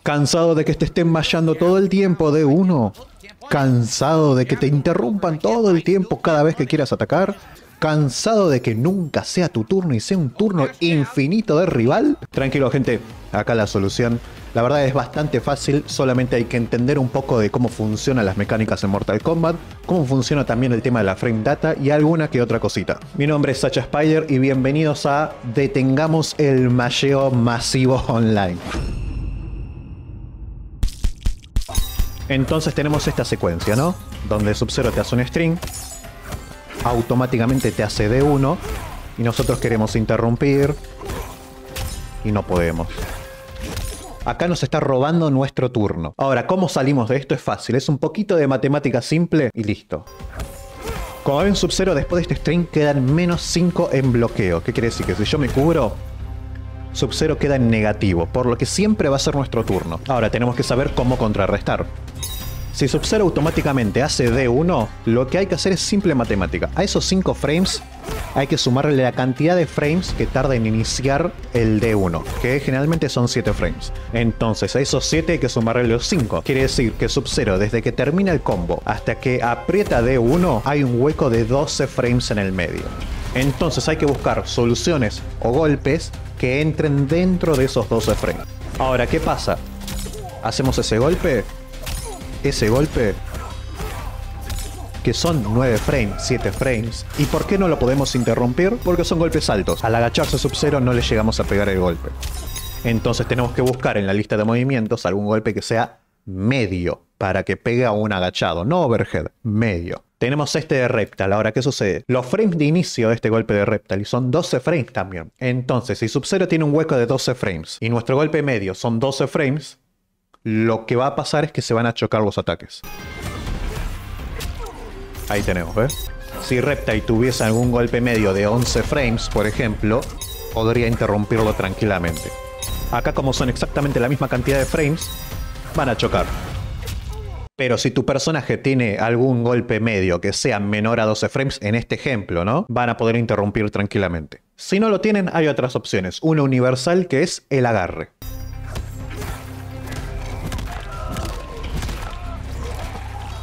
¿Cansado de que te estén mashando todo el tiempo de uno? ¿Cansado de que te interrumpan todo el tiempo cada vez que quieras atacar? ¿Cansado de que nunca sea tu turno y sea un turno infinito de rival? Tranquilo, gente, acá la solución. La verdad es bastante fácil, solamente hay que entender un poco de cómo funcionan las mecánicas en Mortal Kombat, cómo funciona también el tema de la frame data y alguna que otra cosita. Mi nombre es Sacha Spider y bienvenidos a Detengamos el Masheo Masivo Online. Entonces tenemos esta secuencia, ¿no? Donde Sub-Zero te hace un string, automáticamente te hace D1 y nosotros queremos interrumpir y no podemos. Acá nos está robando nuestro turno. Ahora, ¿cómo salimos de esto? Es fácil, es un poquito de matemática simple y listo. Como ven, Sub-Zero después de este string quedan menos 5 en bloqueo. ¿Qué quiere decir? Que si yo me cubro, Sub-Zero queda en negativo, por lo que siempre va a ser nuestro turno. Ahora tenemos que saber cómo contrarrestar. Si Sub-Zero automáticamente hace D1, lo que hay que hacer es simple matemática. A esos 5 frames hay que sumarle la cantidad de frames que tarda en iniciar el D1, que generalmente son 7 frames. Entonces a esos 7 hay que sumarle los 5. Quiere decir que Sub-Zero desde que termina el combo hasta que aprieta D1 hay un hueco de 12 frames en el medio. Entonces hay que buscar soluciones o golpes que entren dentro de esos 12 frames. Ahora, ¿qué pasa? Hacemos ese golpe, que son 9 frames, 7 frames. ¿Y por qué no lo podemos interrumpir? Porque son golpes altos. Al agacharse Sub-Zero no le llegamos a pegar el golpe. Entonces tenemos que buscar en la lista de movimientos algún golpe que sea medio para que pegue a un agachado, no overhead, medio. Tenemos este de Reptile. Ahora, ¿qué sucede? Los frames de inicio de este golpe de Reptile son 12 frames también. Entonces, si Sub-Zero tiene un hueco de 12 frames y nuestro golpe medio son 12 frames, lo que va a pasar es que se van a chocar los ataques. Ahí tenemos, ¿ves? Si Reptile tuviese algún golpe medio de 11 frames, por ejemplo, podría interrumpirlo tranquilamente. Acá, como son exactamente la misma cantidad de frames, van a chocar. Pero si tu personaje tiene algún golpe medio que sea menor a 12 frames, en este ejemplo, ¿no? Van a poder interrumpir tranquilamente. Si no lo tienen, hay otras opciones. Una universal que es el agarre.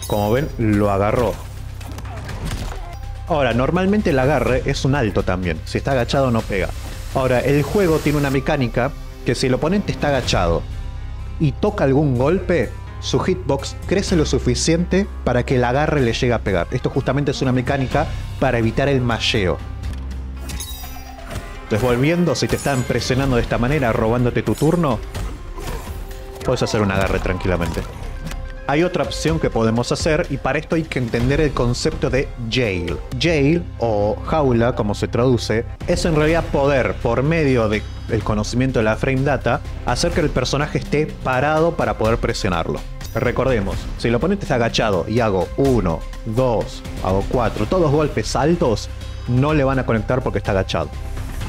Como ven, lo agarró. Ahora, normalmente el agarre es un alto también. Si está agachado no pega. Ahora, el juego tiene una mecánica que si el oponente está agachado y toca algún golpe, su hitbox crece lo suficiente para que el agarre le llegue a pegar. Esto justamente es una mecánica para evitar el masheo. Entonces, volviendo, si te están presionando de esta manera, robándote tu turno, puedes hacer un agarre tranquilamente. Hay otra opción que podemos hacer y para esto hay que entender el concepto de jail. Jail, o jaula como se traduce, es en realidad poder, por medio del conocimiento de la frame data, hacer que el personaje esté parado para poder presionarlo. Recordemos, si el oponente está agachado y hago 1, 2, hago 4, todos golpes altos, no le van a conectar porque está agachado.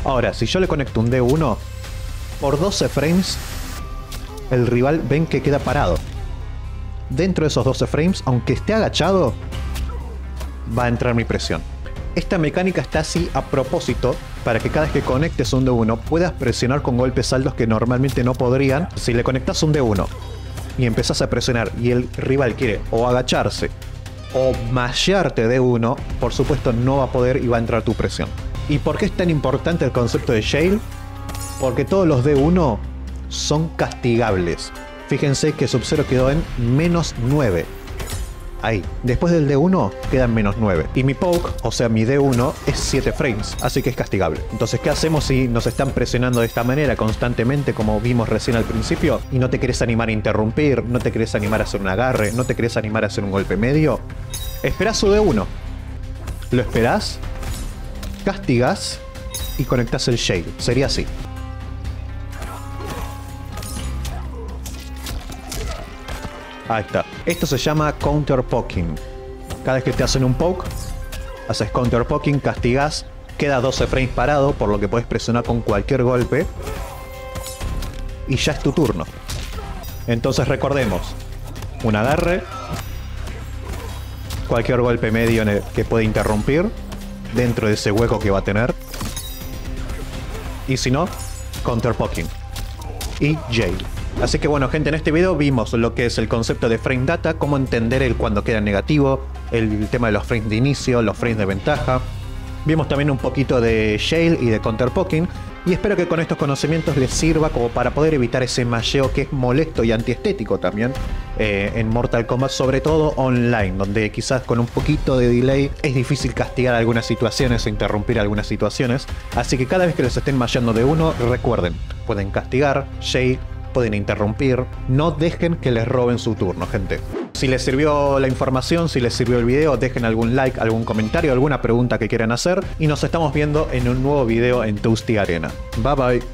Ahora, si yo le conecto un D1, por 12 frames, el rival ven que queda parado. Dentro de esos 12 frames, aunque esté agachado, va a entrar mi presión. Esta mecánica está así a propósito para que cada vez que conectes un D1 puedas presionar con golpes altos que normalmente no podrían. Si le conectas un D1 y empezás a presionar y el rival quiere o agacharse o mashearte D1, por supuesto no va a poder y va a entrar tu presión. ¿Y por qué es tan importante el concepto de jail? Porque todos los D1 son castigables. Fíjense que Sub-Zero quedó en menos 9. Ahí. Después del D1 quedan menos 9. Y mi poke, o sea mi D1, es 7 frames. Así que es castigable. Entonces, ¿qué hacemos si nos están presionando de esta manera constantemente, como vimos recién al principio? Y no te querés animar a interrumpir, no te querés animar a hacer un agarre, no te querés animar a hacer un golpe medio. Esperás su D1. Lo esperás, castigás y conectás el jail. Sería así. Ahí está. Esto se llama counter poking. Cada vez que te hacen un poke, haces counter poking, castigás, queda 12 frames parado, por lo que puedes presionar con cualquier golpe. Y ya es tu turno. Entonces recordemos, un agarre, cualquier golpe medio en el que puede interrumpir, dentro de ese hueco que va a tener. Y si no, counter poking. Y jail. Así que bueno, gente, en este video vimos lo que es el concepto de frame data, cómo entender el cuando queda negativo, el tema de los frames de inicio, los frames de ventaja. Vimos también un poquito de shale y de counterpocking. Y espero que con estos conocimientos les sirva como para poder evitar ese masheo que es molesto y antiestético también en Mortal Kombat, sobre todo online, donde quizás con un poquito de delay es difícil castigar algunas situaciones o interrumpir algunas situaciones. Así que cada vez que les estén masheando de uno, recuerden, pueden castigar, shade, pueden interrumpir, no dejen que les roben su turno, gente. Si les sirvió la información, si les sirvió el video, dejen algún like, algún comentario, alguna pregunta que quieran hacer y nos estamos viendo en un nuevo video en Toasty Arena. Bye bye.